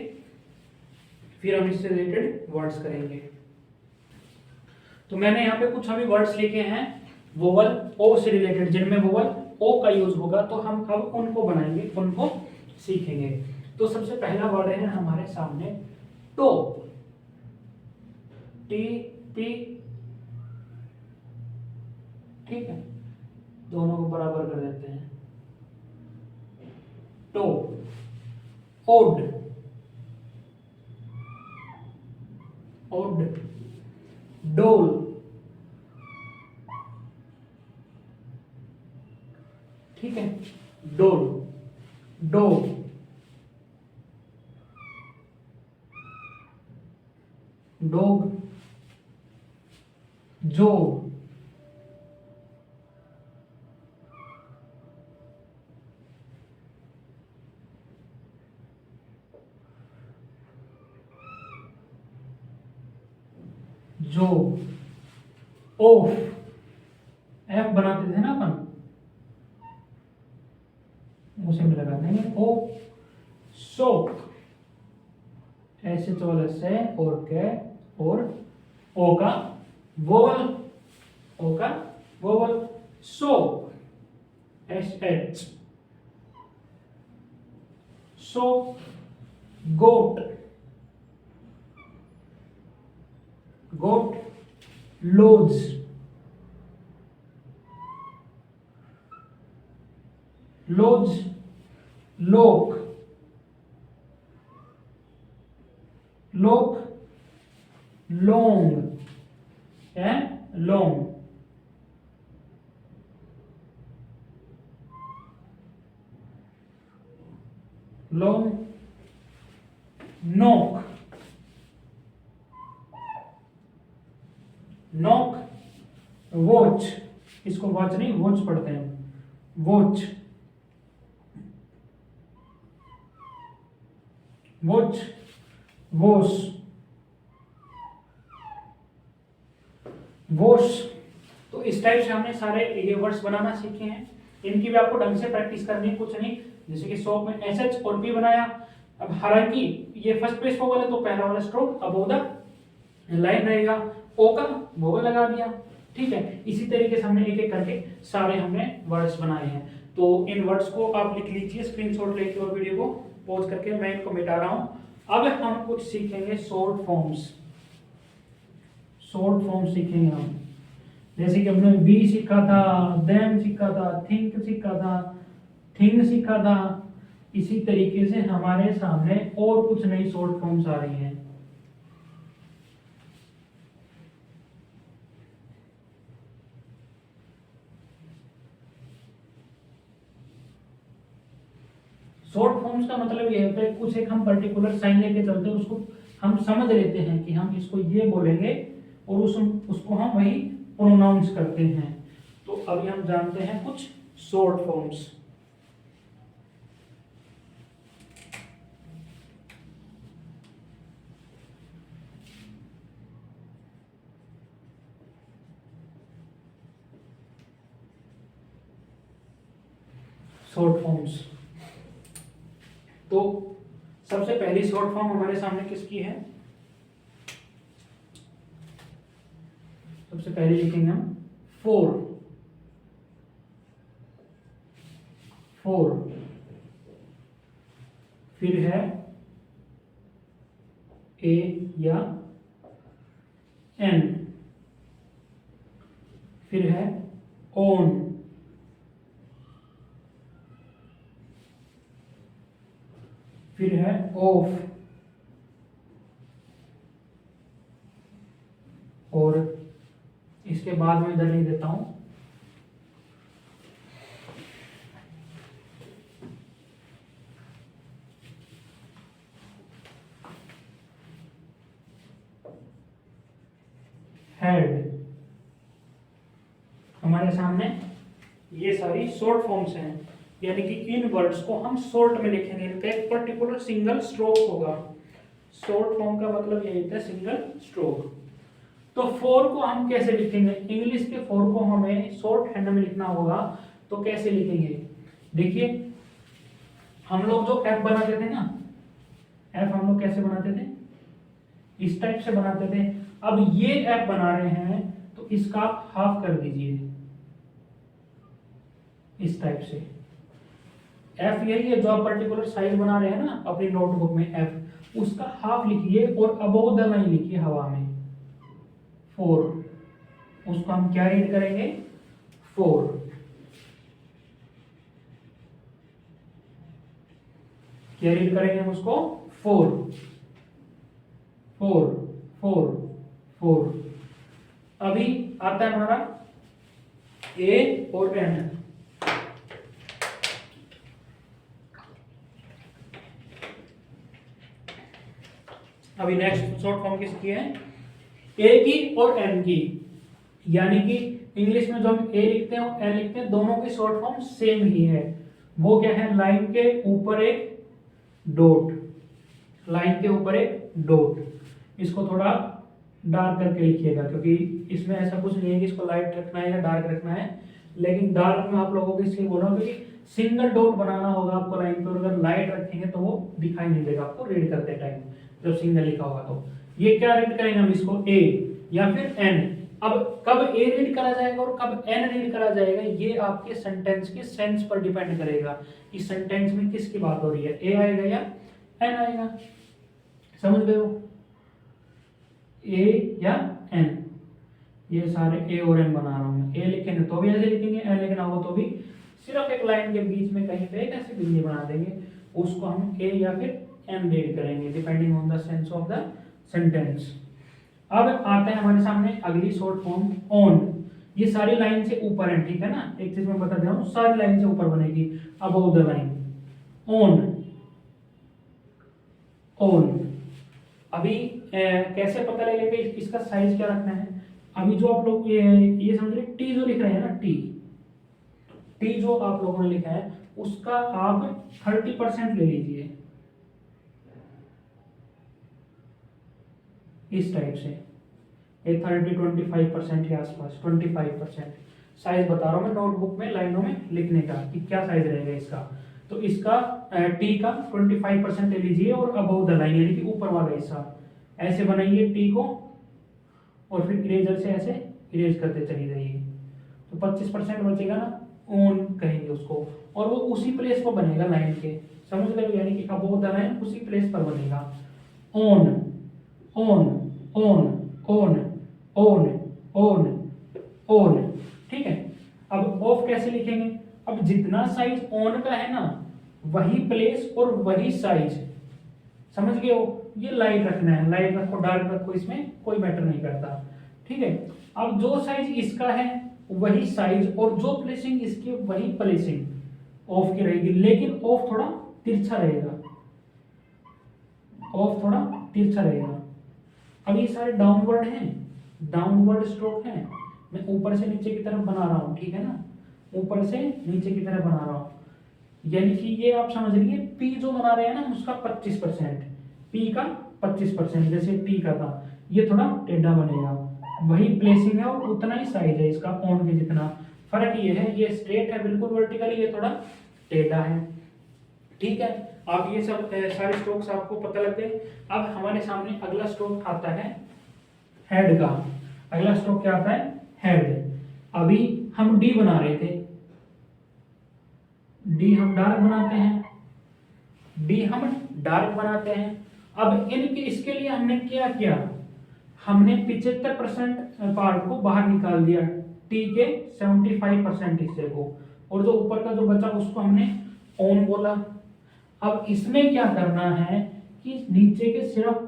फिर हम इससे रिलेटेड वर्ड्स करेंगे। तो मैंने यहाँ पे कुछ अभी वर्ड्स लिखे हैं वोवल ओ से रिलेटेड, जिनमें वोवल ओ का यूज होगा, तो हम अब उनको बनाएंगे, उनको सीखेंगे। तो सबसे पहला वर्ड है हमारे सामने टॉप, टी पी, ठीक है, दोनों को बराबर कर देते हैं। टॉप, ओड, ओड, डोल, ठीक है, डोल, डोग, डोग, जोग, जो, ऑफ, एफ बनाते थे ना अपन, उसे में लगा देंगे ओ, सोक, ऐसे चौल से और के, और ओ का वोवल, ओ का वोवल, सोक, एस एच, सो, गोट, गोट, लोज, लोज, लोक, लोक, लोंग, है लोंग, लोंग, नोक, नोक, वॉच, इसको वॉच नहीं वॉच पढ़ते हैं, वॉच, वॉच, वॉश, वॉश। तो इस टाइप से हमने सारे ये वर्ड्स बनाना सीखे हैं। इनकी भी आपको ढंग से प्रैक्टिस करनी है, कुछ नहीं। जैसे कि सोप में एस एच और पी बनाया। अब हालांकि ये फर्स्ट पेज वोवल है तो पहला वाला स्ट्रोक अबोव द लाइन रहेगा, ओ का वोवल लगा दिया, ठीक है। इसी तरीके से हमने एक एक करके सारे हमने वर्ड्स बनाए हैं। तो इन वर्ड्स को आप लिख लीजिए स्क्रीनशॉट लेके और वीडियो को पॉज करके, मैं इनको मिटा रहा हूं। अब हम कुछ सीखेंगे शॉर्ट फॉर्म्स, शॉर्ट फॉर्म सीखेंगे हम। जैसे कि हमने वी सीखा था, देम सीखा था, थिंक सीखा था, थिंग सीखा था। इसी तरीके से हमारे सामने और कुछ नई शॉर्ट फॉर्म्स आ रही हैं। शॉर्ट फॉर्म्स का मतलब ये होता है कुछ एक हम पर्टिकुलर साइन लेके चलते हैं, उसको हम समझ लेते हैं कि हम इसको ये बोलेंगे और उसको हम वही प्रोनाउंस करते हैं। तो अभी हम जानते हैं कुछ शॉर्ट फॉर्म्स। शॉर्ट फॉर्म्स, तो सबसे पहली शॉर्ट फॉर्म हमारे सामने किसकी है? सबसे पहले लिखेंगे हम फोर, फोर, फिर है ए या एन, फिर है ऑन, फिर है ऑफ, और इसके बाद में इधर लिख देता हूं हेड। हमारे सामने ये सारी शॉर्ट फॉर्म्स हैं, यानी कि इन वर्ड्स को हम शॉर्ट में लिखेंगे, इनका एक पर्टिकुलर सिंगल स्ट्रोक होगा। शॉर्ट फॉर्म का मतलब यही होता है सिंगल स्ट्रोक। तो फोर को हम कैसे लिखेंगे? इंग्लिश के फोर को हमें शॉर्ट हैंड में लिखना होगा, तो कैसे लिखेंगे? देखिए, हम लोग जो एफ बनाते थे ना, एफ हम लोग कैसे बनाते थे? इस टाइप से बनाते थे। अब ये एफ बना रहे हैं तो इसका आप हाफ कर दीजिए, इस टाइप से। एफ यही है जो आप पर्टिकुलर साइज बना रहे हैं ना अपनी नोटबुक में, एफ उसका हाफ लिखिए और अबोव द लाइन लिखिए हवा में, फोर। उसको हम क्या रीड करेंगे? फोर। क्या रीड करेंगे हम उसको? Four, four, four, four. अभी आता है हमारा ए और एन। अभी नेक्स्ट शॉर्ट फॉर्म किसकी है? ए की और एन की, यानी कि इंग्लिश में जो हम ए लिखते हैं और एन लिखते हैं, दोनों की शॉर्ट फॉर्म सेम ही है। वो क्या है? लाइन के ऊपर एक डॉट, लाइन के ऊपर एक डॉट। इसको थोड़ा डार्क करके लिखिएगा, क्योंकि इसमें ऐसा कुछ नहीं है कि इसको लाइट रखना है या डार्क रखना है, लेकिन डार्क में आप लोगों को इसलिए बोल रहा हूँ क्योंकि सिंगल डॉट बनाना होगा आपको लाइन पे, और अगर लाइट रखेंगे तो वो दिखाई नहीं देगा आपको रीड करते टाइम जब सिंगल लिखा होगा। तो ये क्या रीड करेंगे हम इसको, ए या फिर एन। अब कब ए रीड करा जाएगा और कब एन रीड करा जाएगा, ये आपके सेंटेंस के सेंस पर डिपेंड करेगा कि सेंटेंस में किसकी बात हो रही है, ए आएगा या एन आएगा। समझ गए हो, ए या एन। ये सारे ए और एन बना रहा हूं मैं, ए लिखेंगे तो भी ऐसे लिखेंगे, एन लिखना हो तो भी सिर्फ एक लाइन के बीच में कहीं पे एक ऐसी बिंदी बना देंगे, उसको हम ए या फिर एन रीड करेंगे depending on the sense of the sentence. अब आता है हमारे सामने अगली शॉर्ट फॉर्म ऑन। ये सारी लाइन से ऊपर है, ठीक है ना, एक चीज मैं बता दे रहा हूं, सारी लाइन से ऊपर बनेगी, above the line, on on. अभी कैसे पता लगेगा इसका साइज क्या रखना है। अभी जो आप लोग ये समझ रहे, टी जो लिख रहे हैं ना, टी जो आप लोगों ने लिखा है उसका आप 30% ले लीजिए, इस टाइप से, ये 30-25% के आसपास, 25% साइज बता रहा हूं मैं नोटबुक में लाइनों में लिखने का कि क्या साइज रहेगा इसका। तो इसका टी का 25% ले लीजिए और अबव द लाइन यानी कि ऊपर वाला हिस्सा ऐसे बनाइए टी को, और फिर इरेजर से ऐसे इरेज करते चली जाइए, तो 25% बचेगा ना, ऑन कहेंगे उसको, और वो उसी प्लेस पर बनेगा लाइन के, समझ गए, यानी कि अबव द लाइन उसी प्लेस पर बनेगा, on on on on on on on. ठीक है, अब ऑफ कैसे लिखेंगे, अब जितना साइज ऑन का है ना वही प्लेस और वही साइज, समझ गए हो, ये लाइट रखना है, लाइट रखो डार्क रखो इसमें कोई मैटर नहीं करता। ठीक है, अब जो साइज इसका है वही साइज और जो प्लेसिंग इसकी वही प्लेसिंग ऑफ की रहेगी, लेकिन ऑफ थोड़ा तिरछा रहेगा, ऑफ थोड़ा तिरछा रहेगा। अब ये सारे डाउनवर्ड हैं, डाउनवर्ड स्ट्रोक हैं, मैं ऊपर से नीचे की तरफ बना रहा हूं, ठीक है ना, ऊपर से नीचे की तरफ बना रहा हूं, यानी कि ये आप समझ लीजिए पी जो बना रहे हैं ना उसका 25%, पी का 25%, जैसे टी का था, ये थोड़ा टेढ़ा बनेगा, वही प्लेसिंग है और उतना ही साइज है इसका ऑन के जितना। फर्क ये है, ये स्ट्रेट है बिल्कुल वर्टिकली, ये थोड़ा टेढ़ा है। ठीक है, आप ये सब सारे स्ट्रोक्स आपको पता लग गए। अब हमारे सामने अगला स्ट्रोक आता है हेड का। अगला स्ट्रोक क्या आता है, हेड। अभी हम डी बना रहे थे, डी हम डार्क बनाते हैं, डी हम डार्क बनाते हैं। अब इनके इसके लिए हमने क्या किया, हमने 75% पार्ट को बाहर निकाल दिया, टी के 75% हिस्से को, और जो ऊपर का जो बचा उसको हमने ऑन बोला। अब इसमें क्या करना है कि नीचे के सिर्फ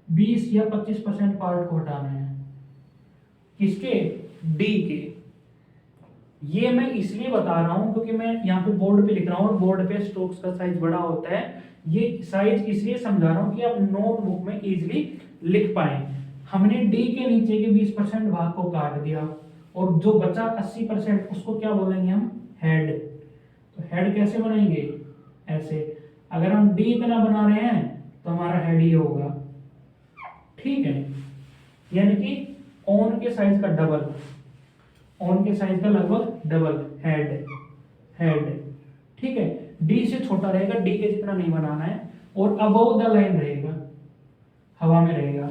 20 या 25% पार्ट को हटाना है, किसके, डी के। ये मैं इसलिए बता रहा हूं क्योंकि मैं यहाँ पे बोर्ड पे लिख रहा हूँ और बोर्ड पे स्ट्रोक्स का साइज बड़ा होता है, ये साइज इसलिए समझा रहा हूँ कि आप नोटबुक में इजीली लिख पाए। हमने डी के नीचे के 20% भाग को काट दिया और जो बचा 80% उसको क्या बोलेंगे हम, हेड। तो हेड कैसे बनाएंगे, ऐसे, अगर हम डी इतना बना रहे हैं तो हमारा हेड ही होगा। ठीक है, यानी कि ऑन के साइज का डबल, ऑन के साइज का लगभग डबल हेड, हेड। ठीक है, डी से छोटा रहेगा, डी के जितना नहीं बनाना है, और अबव द लाइन रहेगा, हवा में रहेगा।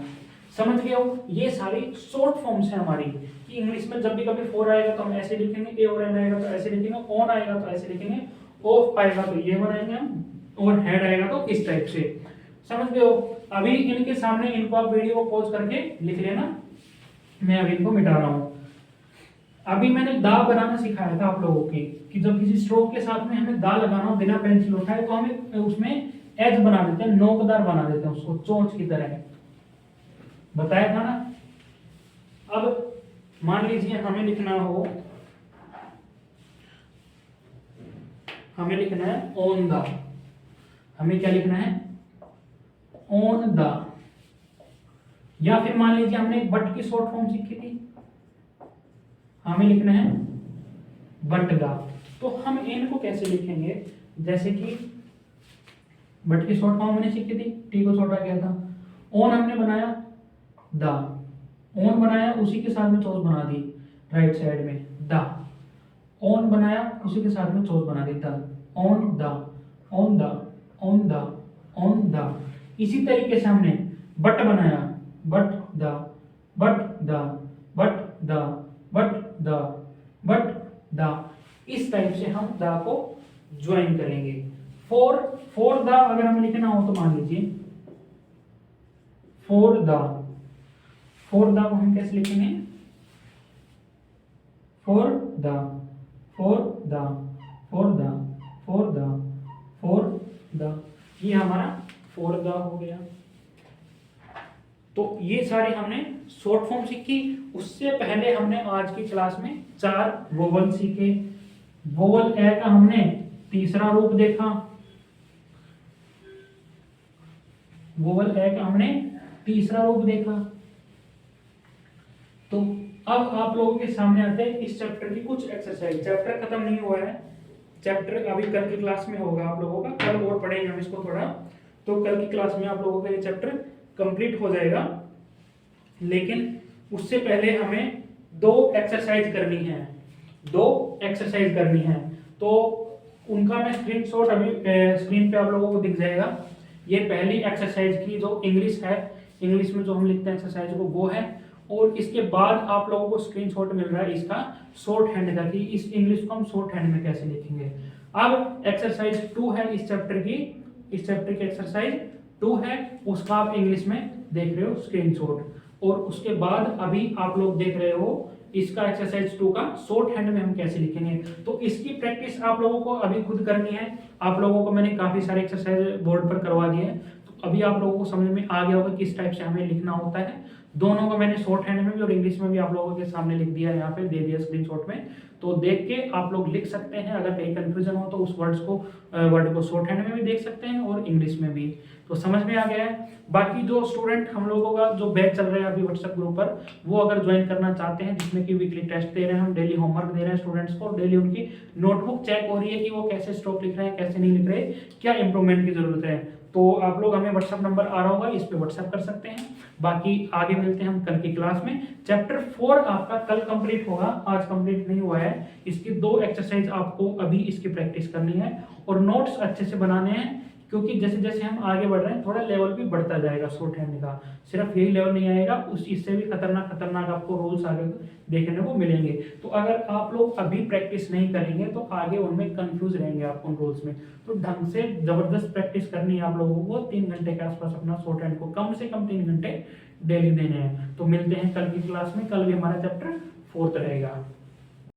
समझ गए हो, ये सारी शॉर्ट फॉर्म्स है हमारी कि इंग्लिश में जब भी कभी फोर आएगा तो हम ऐसे लिखेंगे, ए और एन आएगा तो ऐसे लिखेंगे, ऑन आएगा तो ऐसे लिखेंगे, ऑफ आएगा तो ये बनाएंगे हम, और हेड आएगा तो इस टाइप से। समझ गए हो, अभी इनके सामने इनको आप वीडियो को पॉज करके लिख लेना, मैं अभी इनको मिटा रहा हूं। अभी मैंने दा बनाना सिखाया था आप लोगों की कि जब किसी स्ट्रोक के साथ में हमें दा लगाना हो बिना पेंसिल उठाए तो हमें उसमें एज बना देते हैं, नोकदार बना देते हैं उसको, चोंच की तरह, बताया था ना। अब मान लीजिए हमें लिखना हो, हमें लिखना है ऑन द, हमें क्या लिखना है, ऑन द, या फिर मान लीजिए हमने एक बट की शॉर्ट फॉर्म सीखी थी, हमें लिखना है बट दा। तो हम इनको कैसे लिखेंगे, जैसे कि बट की शॉर्ट फॉर्म हमने सीखी थी, टी को छोटा किया था, ऑन हमने बनाया दा, ऑन बनाया उसी के साथ में चोच बना दी राइट साइड में द, ऑन बनाया उसी के साथ में चोच बना दी द, ऑन द, ऑन द, ऑन द, ऑन द। इसी तरीके से हमने बट बनाया, बट द, बट द, बट द, बट द, बट द। इस टाइप से हम द को ज्वाइन करेंगे। फॉर द अगर हमें लिखना हो तो मान लीजिए फॉर द को हम कैसे लिखेंगे, for the, for the, for the, for the, for the. ये हमारा फॉर द हो गया। तो ये सारी हमने शॉर्ट फॉर्म सीखी। उससे पहले हमने आज की क्लास में 4 वोवल सीखे। वोवल ए का हमने तीसरा रूप देखा, वोवल ए का हमने तीसरा रूप देखा। तो अब आप लोगों के सामने आते हैं इस चैप्टर की कुछ एक्सरसाइज। चैप्टर खत्म नहीं हुआ है, चैप्टर अभी कल की क्लास में होगा आप लोगों का, कल और पढ़ेंगे हम इसको थोड़ा, तो कल की क्लास में आप लोगों का ये चैप्टर कंप्लीट हो जाएगा। लेकिन उससे पहले हमें 2 एक्सरसाइज करनी है, 2 एक्सरसाइज करनी है। तो उनका मैं स्क्रीनशॉट अभी स्क्रीन पे आप लोगों को दिख जाएगा। ये पहली एक्सरसाइज की जो इंग्लिश है, इंग्लिश में जो हम लिखते हैं एक्सरसाइज को, वो है। और इसके बाद आप लोगों को स्क्रीनशॉट मिल रहा है इसका शॉर्ट हैंड का, कि इस इंग्लिश को हम शॉर्ट हैंड में कैसे लिखेंगे। अब एक्सरसाइज 2 है इस चैप्टर की, इस चैप्टर की एक्सरसाइज 2 है, उसका आप इंग्लिश में देख रहे हो स्क्रीनशॉट। और उसके बाद अभी आप लोग देख रहे हो इसका एक्सरसाइज 2 का शॉर्ट हैंड में हम कैसे लिखेंगे। तो इसकी प्रैक्टिस आप लोगों को अभी खुद करनी है। आप लोगों को मैंने काफी सारे एक्सरसाइज बोर्ड पर करवा दिए हैं, तो अभी आप लोगों को समझ में आ गया होगा किस टाइप से हमें लिखना होता है। दोनों को मैंने शॉर्ट हैंड में भी और इंग्लिश में भी आप लोगों के सामने लिख दिया, यहाँ पे दे दिया स्क्रीनशॉट में। तो देख के आप लोग लिख सकते हैं। अगर कहीं कंफ्यूजन हो तो उस वर्ड को शॉर्ट हैंड में भी देख सकते हैं और इंग्लिश में भी। तो समझ में आ गया है। बाकी जो स्टूडेंट हम लोगों का जो बैच चल रहा है अभी व्हाट्सएप ग्रुप पर, वो अगर ज्वाइन करना चाहते हैं, जिसमें कि वीकली टेस्ट दे रहे हैं हम, डेली होमवर्क दे रहे हैं स्टूडेंट्स को, डेली उनकी नोटबुक चेक हो रही है कि वो कैसे स्ट्रोक लिख रहे हैं, कैसे नहीं लिख रहे, क्या इंप्रूवमेंट की जरूरत है। तो आप लोग, हमें व्हाट्सएप नंबर आ रहा होगा, इस पे व्हाट्सएप कर सकते हैं। बाकी आगे मिलते हैं हम कल की क्लास में। चैप्टर 4 आपका कल कंप्लीट होगा, आज कंप्लीट नहीं हुआ है। इसकी 2 एक्सरसाइज आपको अभी इसकी प्रैक्टिस करनी है और नोट्स अच्छे से बनाने हैं, क्योंकि जैसे जैसे हम आगे बढ़ रहे हैं थोड़ा लेवल भी बढ़ता जाएगा शॉर्ट हैंड का। सिर्फ यही लेवल नहीं आएगा, उस इससे भी खतरनाक खतरनाक आपको रूल्स आगे देखने को मिलेंगे। तो अगर आप लोग अभी प्रैक्टिस नहीं करेंगे तो आगे उनमें कंफ्यूज रहेंगे आप उन रूल्स में। तो ढंग से जबरदस्त प्रैक्टिस करनी है आप लोगों को। 3 घंटे के आसपास अपना शॉर्ट हैंड को कम से कम 3 घंटे डेली देने हैं। तो मिलते हैं कल की क्लास में। कल भी हमारा चैप्टर 4 रहेगा।